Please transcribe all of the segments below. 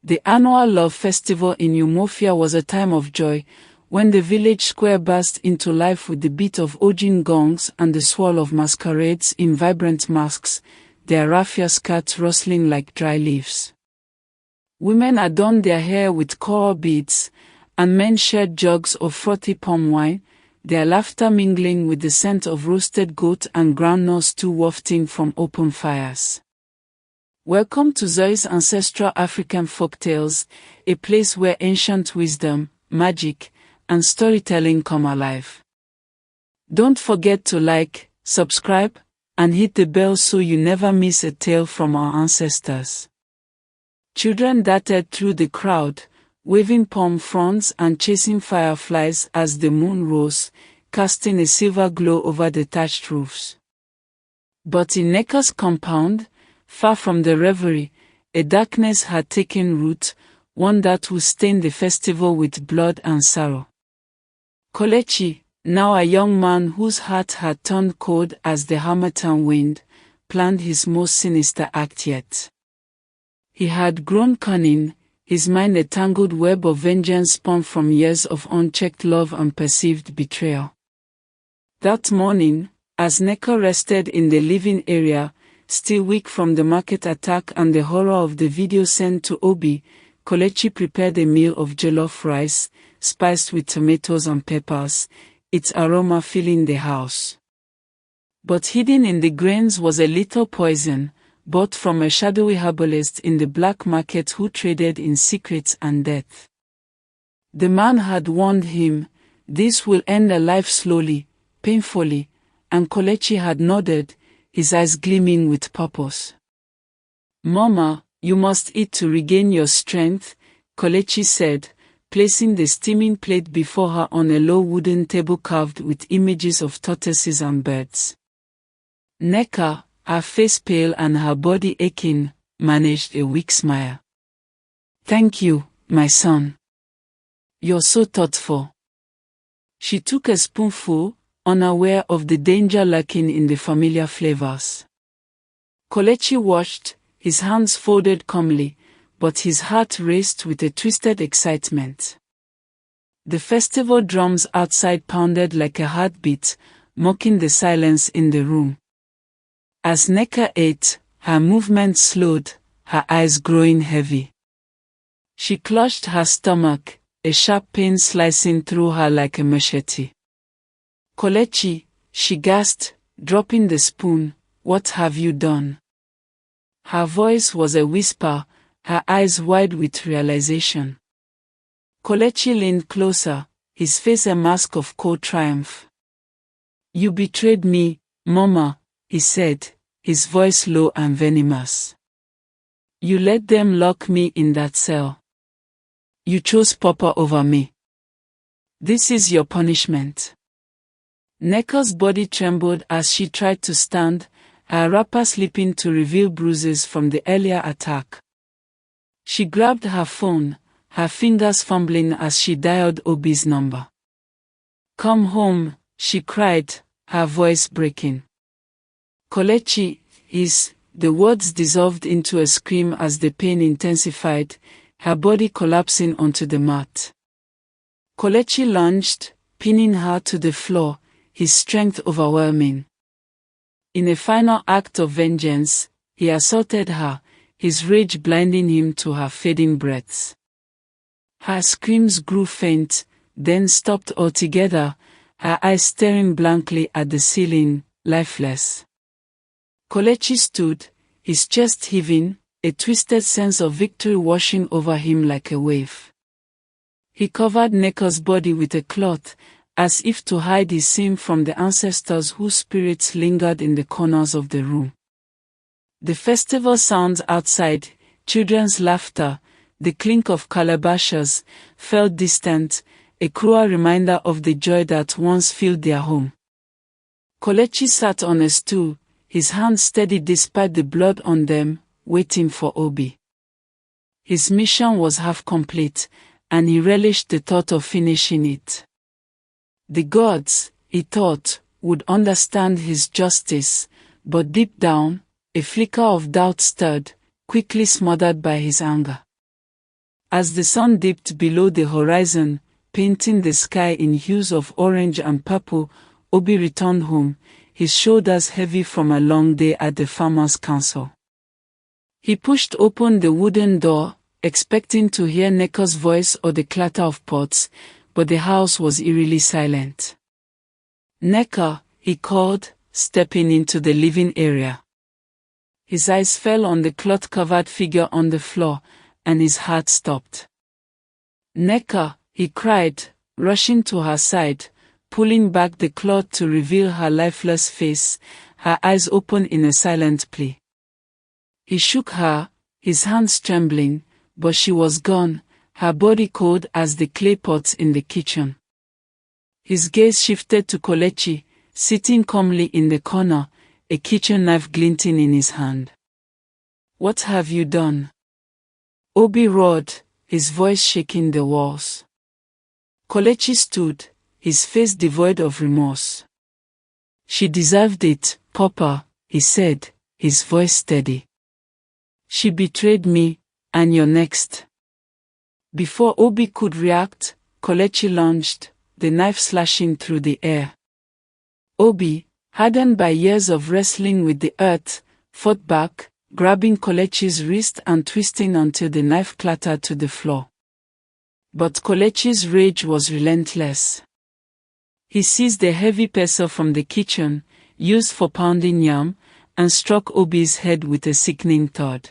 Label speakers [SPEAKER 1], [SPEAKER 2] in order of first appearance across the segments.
[SPEAKER 1] The annual love festival in Umuofia was a time of joy, when the village square burst into life with the beat of ojin gongs and the swirl of masquerades in vibrant masks, their raffia skirts rustling like dry leaves. Women adorned their hair with coral beads, and men shared jugs of frothy palm wine, their laughter mingling with the scent of roasted goat and groundnut stew wafting from open fires. Welcome to Zoe's Ancestral African Folktales, a place where ancient wisdom, magic, and storytelling come alive. Don't forget to like, subscribe, and hit the bell so you never miss a tale from our ancestors. Children darted through the crowd, waving palm fronds and chasing fireflies as the moon rose, casting a silver glow over the thatched roofs. But in Neka's compound, far from the revelry, a darkness had taken root, one that would stain the festival with blood and sorrow. Kelechi, now a young man whose heart had turned cold as the harmattan wind, planned his most sinister act yet. He had grown cunning, his mind a tangled web of vengeance spun from years of unchecked love and perceived betrayal. That morning, as Neka rested in the living area, still weak from the market attack and the horror of the video sent to Obi, Kelechi prepared a meal of jollof rice, spiced with tomatoes and peppers, its aroma filling the house. But hidden in the grains was a little poison, bought from a shadowy herbalist in the black market who traded in secrets and death. The man had warned him, this will end a life slowly, painfully, and Kelechi had nodded, his eyes gleaming with purpose. Mama, you must eat to regain your strength, Kelechi said, placing the steaming plate before her on a low wooden table carved with images of tortoises and birds. Neka, her face pale and her body aching, managed a weak smile. Thank you, my son. You're so thoughtful. She took a spoonful, unaware of the danger lurking in the familiar flavors. Kelechi watched, his hands folded calmly, but his heart raced with a twisted excitement. The festival drums outside pounded like a heartbeat, mocking the silence in the room. As Neka ate, her movements slowed, her eyes growing heavy. She clutched her stomach, a sharp pain slicing through her like a machete. Kelechi, she gasped, dropping the spoon, what have you done? Her voice was a whisper, her eyes wide with realization. Kelechi leaned closer, his face a mask of cold triumph. You betrayed me, Mama, he said, his voice low and venomous. You let them lock me in that cell. You chose Papa over me. This is your punishment. Neka's body trembled as she tried to stand, her wrapper slipping to reveal bruises from the earlier attack. She grabbed her phone, her fingers fumbling as she dialed Obi's number. Come home, she cried, her voice breaking. Kelechi, the words dissolved into a scream as the pain intensified, her body collapsing onto the mat. Kelechi lunged, pinning her to the floor, his strength overwhelming. In a final act of vengeance, he assaulted her, his rage blinding him to her fading breaths. Her screams grew faint, then stopped altogether, her eyes staring blankly at the ceiling, lifeless. Kelechi stood, his chest heaving, a twisted sense of victory washing over him like a wave. He covered Neka's body with a cloth, as if to hide his sin from the ancestors whose spirits lingered in the corners of the room. The festival sounds outside, children's laughter, the clink of calabashes, felt distant, a cruel reminder of the joy that once filled their home. Kelechi sat on a stool, his hands steady despite the blood on them, waiting for Obi. His mission was half complete, and he relished the thought of finishing it. The gods, he thought, would understand his justice, but deep down, a flicker of doubt stirred, quickly smothered by his anger. As the sun dipped below the horizon, painting the sky in hues of orange and purple, Obi returned home, his shoulders heavy from a long day at the farmers' council. He pushed open the wooden door, expecting to hear Neka's voice or the clatter of pots, but the house was eerily silent. "Neka," he called, stepping into the living area. His eyes fell on the cloth-covered figure on the floor, and his heart stopped. "Neka," he cried, rushing to her side, pulling back the cloth to reveal her lifeless face, her eyes open in a silent plea. He shook her, his hands trembling, but she was gone, her body cold as the clay pots in the kitchen. His gaze shifted to Kelechi, sitting calmly in the corner, a kitchen knife glinting in his hand. "What have you done?" Obi roared, his voice shaking the walls. Kelechi stood, his face devoid of remorse. "She deserved it, Papa," he said, his voice steady. "She betrayed me, and you're next." Before Obi could react, Kelechi lunged, the knife slashing through the air. Obi, hardened by years of wrestling with the earth, fought back, grabbing Kelechi's wrist and twisting until the knife clattered to the floor. But Kelechi's rage was relentless. He seized a heavy pestle from the kitchen, used for pounding yam, and struck Obi's head with a sickening thud.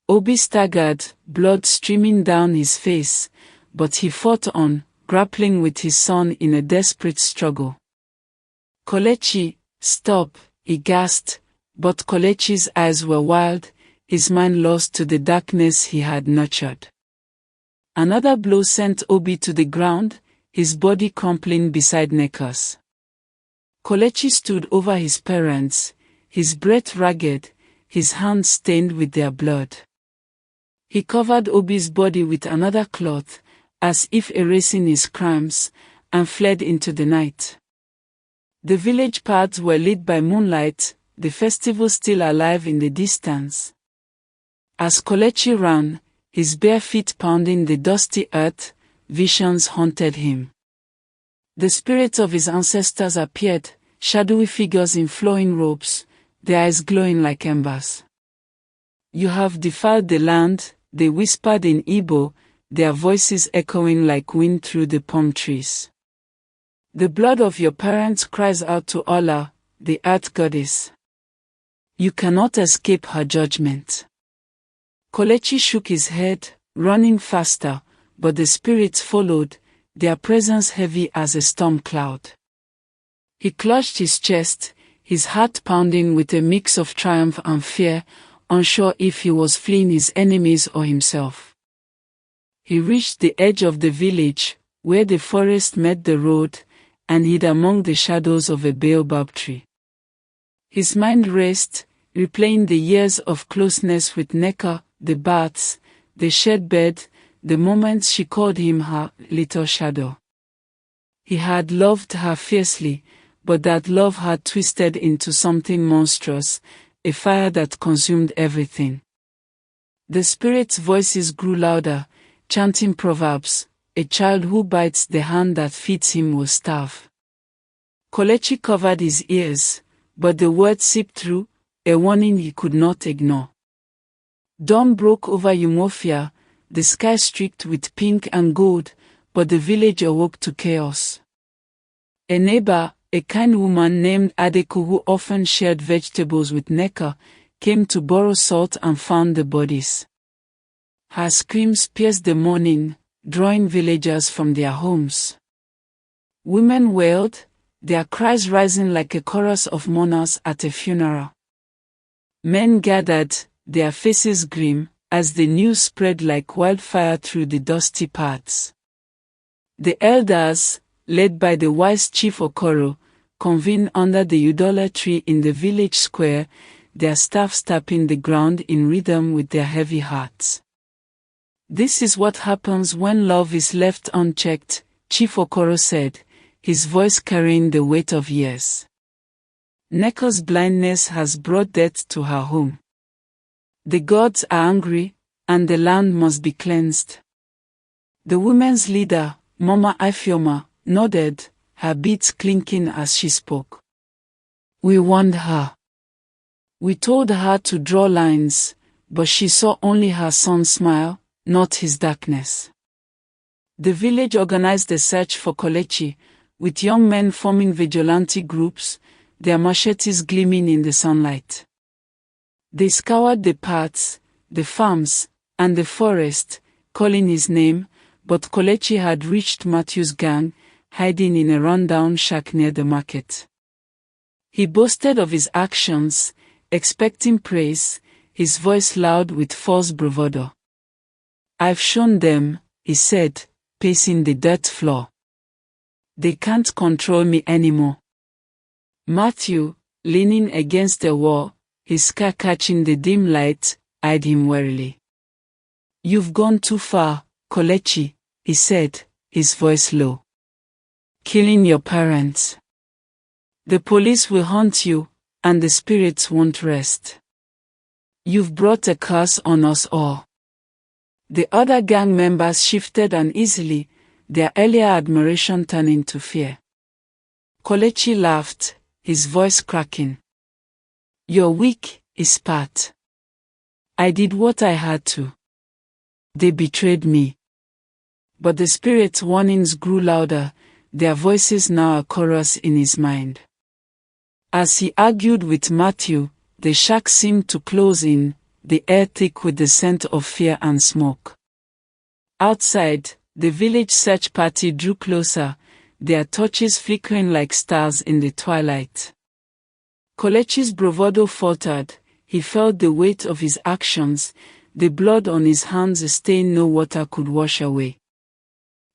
[SPEAKER 1] Obi staggered, blood streaming down his face, but he fought on, grappling with his son in a desperate struggle. "Kelechi, stop," he gasped, but Kelechi's eyes were wild, his mind lost to the darkness he had nurtured. Another blow sent Obi to the ground, his body crumpling beside Neka's. Kelechi stood over his parents, his breath ragged, his hands stained with their blood. He covered Obi's body with another cloth, as if erasing his crimes, and fled into the night. The village paths were lit by moonlight, the festival still alive in the distance. As Kelechi ran, his bare feet pounding the dusty earth, visions haunted him. The spirits of his ancestors appeared, shadowy figures in flowing robes, their eyes glowing like embers. "You have defiled the land," they whispered in Igbo, their voices echoing like wind through the palm trees. "The blood of your parents cries out to Allah, the earth goddess. You cannot escape her judgment." Kelechi shook his head, running faster, but the spirits followed, their presence heavy as a storm cloud. He clutched his chest, his heart pounding with a mix of triumph and fear, unsure if he was fleeing his enemies or himself. He reached the edge of the village, where the forest met the road, and hid among the shadows of a baobab tree. His mind raced, replaying the years of closeness with Neka, the baths, the shared bed, the moments she called him her little shadow. He had loved her fiercely, but that love had twisted into something monstrous, a fire that consumed everything. The spirits' voices grew louder, chanting proverbs, "A child who bites the hand that feeds him will starve." Kelechi covered his ears, but the words seeped through, a warning he could not ignore. Dawn broke over Umuofia, the sky streaked with pink and gold, but the village awoke to chaos. A neighbor, a kind woman named Adeko who often shared vegetables with Neka, came to borrow salt and found the bodies. Her screams pierced the morning, drawing villagers from their homes. Women wailed, their cries rising like a chorus of mourners at a funeral. Men gathered, their faces grim, as the news spread like wildfire through the dusty paths. The elders, led by the wise Chief Okoro, convened under the Udola tree in the village square, their staffs tapping the ground in rhythm with their heavy hearts. "This is what happens when love is left unchecked," Chief Okoro said, his voice carrying the weight of years. "Neka's blindness has brought death to her home. The gods are angry, and the land must be cleansed. The women's leader, Mama Ifioma, nodded, her beads clinking as she spoke. We warned her. We told her to draw lines, but she saw only her son's smile, not his darkness. The village organized a search for Kelechi, with young men forming vigilante groups, their machetes gleaming in the sunlight. They scoured the paths, the farms, and the forest, calling his name, but Kelechi had reached Matthew's gang, hiding in a rundown shack near the market. He boasted of his actions, expecting praise, his voice loud with false bravado. I've shown them, he said, pacing the dirt floor. They can't control me anymore. Matthew, leaning against the wall, his scar catching the dim light, eyed him warily. You've gone too far, Kelechi, he said, his voice low. Killing your parents. The police will hunt you, and the spirits won't rest. You've brought a curse on us all. The other gang members shifted uneasily, their earlier admiration turning to fear. Kelechi laughed, his voice cracking. You're weak, he spat. I did what I had to. They betrayed me. But the spirits' warnings grew louder, their voices now a chorus in his mind. As he argued with Matthew, the shack seemed to close in, the air thick with the scent of fear and smoke. Outside, the village search party drew closer, their torches flickering like stars in the twilight. Kelechi's bravado faltered, he felt the weight of his actions, the blood on his hands a stain no water could wash away.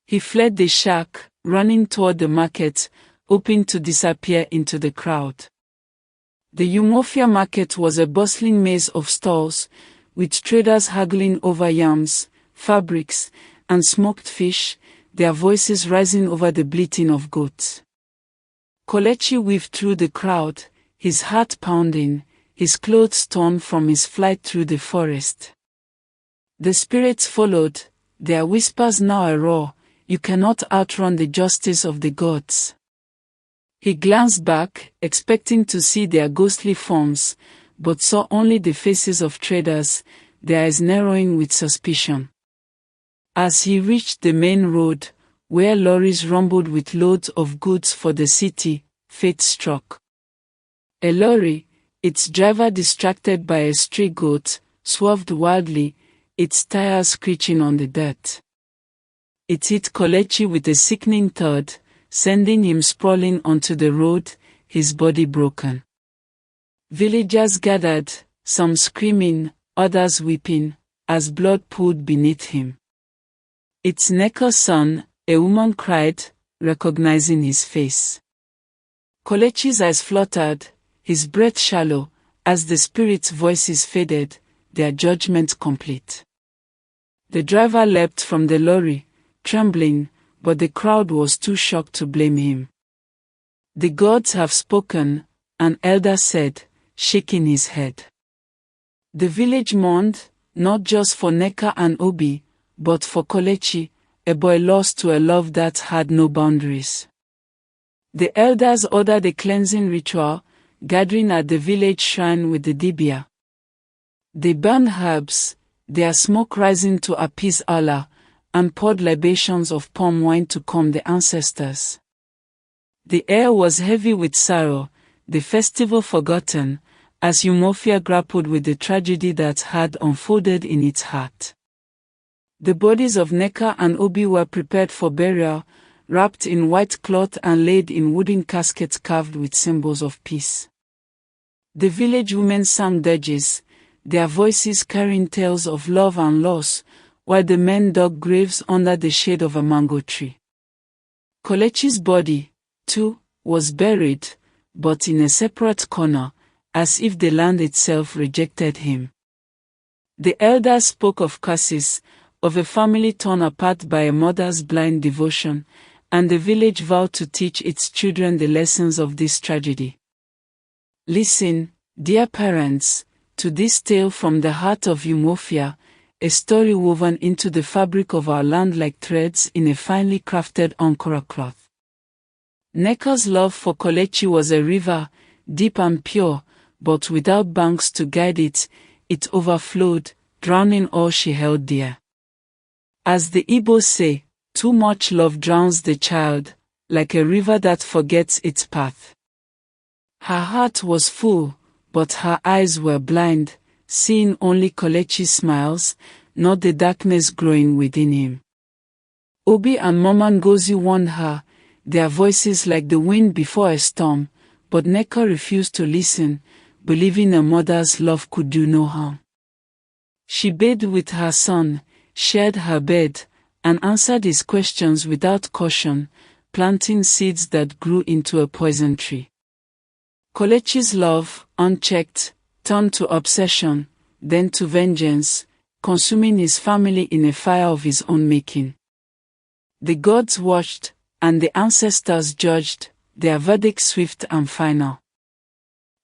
[SPEAKER 1] He fled the shack, running toward the market, hoping to disappear into the crowd. The Umuofia market was a bustling maze of stalls, with traders haggling over yams, fabrics, and smoked fish, their voices rising over the bleating of goats. Kelechi weaved through the crowd, his heart pounding, his clothes torn from his flight through the forest. The spirits followed, their whispers now a roar, you cannot outrun the justice of the gods. He glanced back, expecting to see their ghostly forms, but saw only the faces of traders, their eyes narrowing with suspicion. As he reached the main road, where lorries rumbled with loads of goods for the city, fate struck. A lorry, its driver distracted by a stray goat, swerved wildly, its tires screeching on the dirt. It hit Kelechi with a sickening thud, sending him sprawling onto the road, his body broken. Villagers gathered, some screaming, others weeping, as blood pooled beneath him. It's Neko's son, a woman cried, recognizing his face. Kelechi's eyes fluttered, his breath shallow, as the spirits' voices faded, their judgment complete. The driver leapt from the lorry, trembling, but the crowd was too shocked to blame him. The gods have spoken, an elder said, shaking his head. The village mourned, not just for Neka and Obi, but for Kelechi, a boy lost to a love that had no boundaries. The elders ordered a cleansing ritual, gathering at the village shrine with the dibia. They burned herbs, their smoke rising to appease Allah, and poured libations of palm wine to calm the ancestors. The air was heavy with sorrow, the festival forgotten, as Umuofia grappled with the tragedy that had unfolded in its heart. The bodies of Neka and Obi were prepared for burial, wrapped in white cloth and laid in wooden caskets carved with symbols of peace. The village women sang dirges, their voices carrying tales of love and loss, while the men dug graves under the shade of a mango tree. Kelechi's body, too, was buried, but in a separate corner, as if the land itself rejected him. The elders spoke of curses, of a family torn apart by a mother's blind devotion, and the village vowed to teach its children the lessons of this tragedy. Listen, dear parents, to this tale from the heart of Umuofia, a story woven into the fabric of our land like threads in a finely crafted Ankara cloth. Nneka's love for Kelechi was a river, deep and pure, but without banks to guide it, it overflowed, drowning all she held dear. As the Igbos say, too much love drowns the child, like a river that forgets its path. Her heart was full, but her eyes were blind, seeing only Kelechi's smiles, not the darkness growing within him. Obi and Mama Ngozi warned her, their voices like the wind before a storm, but Nneka refused to listen, believing a mother's love could do no harm. She bathed with her son, shared her bed, and answered his questions without caution, planting seeds that grew into a poison tree. Kelechi's love, unchecked, turned to obsession, then to vengeance, consuming his family in a fire of his own making. The gods watched, and the ancestors judged, their verdict swift and final.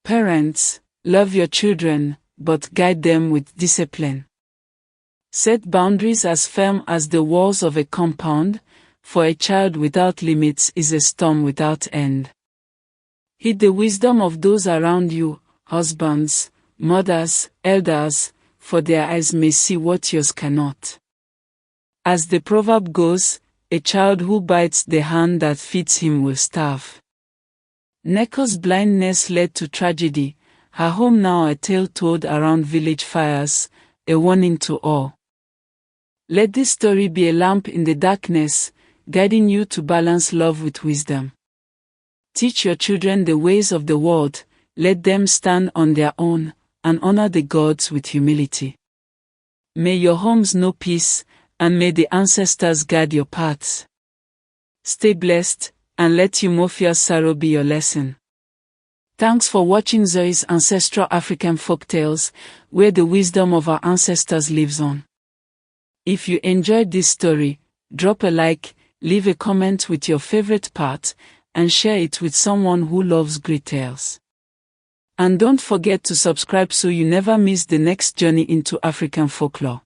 [SPEAKER 1] Parents, love your children, but guide them with discipline. Set boundaries as firm as the walls of a compound, for a child without limits is a storm without end. Heed the wisdom of those around you, husbands, mothers, elders, for their eyes may see what yours cannot. As the proverb goes, a child who bites the hand that feeds him will starve. Nneka's blindness led to tragedy, her home now a tale told around village fires, a warning to all. Let this story be a lamp in the darkness, guiding you to balance love with wisdom. Teach your children the ways of the world, let them stand on their own, and honor the gods with humility. May your homes know peace, and may the ancestors guide your paths. Stay blessed, and let Umuofia's sorrow be your lesson. Thanks for watching Zoe's Ancestral African Folktales, where the wisdom of our ancestors lives on. If you enjoyed this story, drop a like, leave a comment with your favorite part, and share it with someone who loves great tales. And don't forget to subscribe so you never miss the next journey into African folklore.